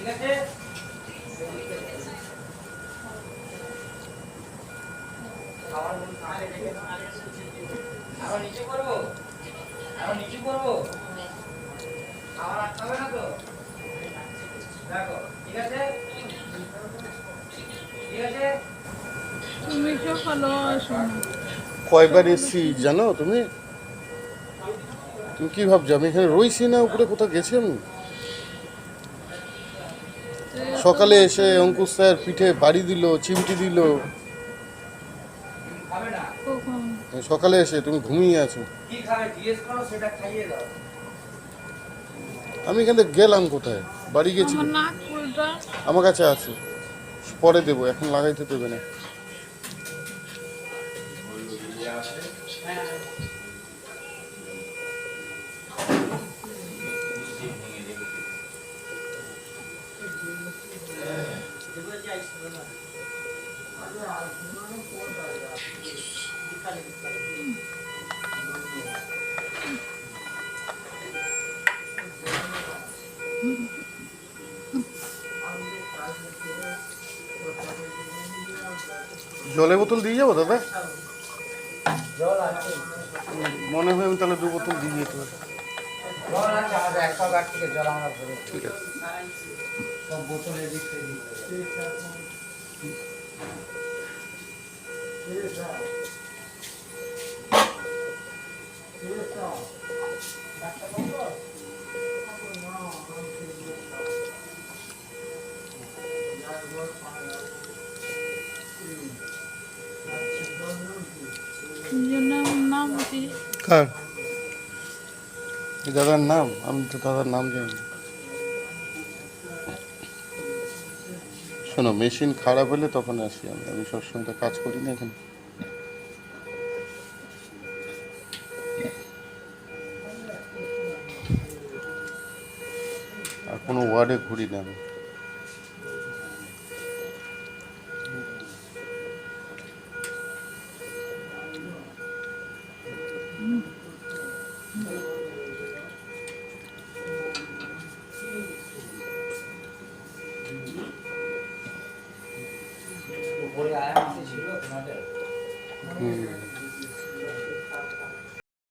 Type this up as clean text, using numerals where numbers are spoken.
ঠিক আছে আবার নিচে করবো খাবার আটকাবে না তো দেখো ঠিক আছে তুমি কেউ ভালোবাসো না। কয়বার এসছি জানো তুমি? তুমি কি ভাবছো আমি এখানে রইছি না? উপরে কোথাও গেছি আমি? সকালে এসে অঙ্কুশ স্যার পিঠে বাড়ি দিল, চিমটি দিল। খাবে না কখন? সকালে এসে তুমি ঘুমিয়ে আছো। কি খাবে জিজ্ঞেস করো সেটা খাইয়ে দাও আমি এখান থেকে গেলাম কোথায়? বাড়ি গেছি। আমার নাক ফুলটা আমার কাছে আছে, পরে দেবো, এখন লাগাইতে দেবে না। জলের বোতল দিয়ে যাবো দাদা? জল আছে মনে হয় আমি তাহলে 2 বোতল দিয়ে যেতে পারি। জল আছে আমাদের একটা গাছ থেকে জল আমরা ভরে ঠিক আছে। সব বোতলে দিতে জন্য আমার নাম কি? কার? এই দাদার নাম? আমি তো দাদার নাম জানি না। শোনো, মেশিন খারাপ হলে তখন আসি আমি। আমি সবসময় তো কাজ করি না এখানে। আর কোনো ওয়ার্ডে ঘুরি না আমি। উপরে আয়াম ছিল তোমাদের হুম।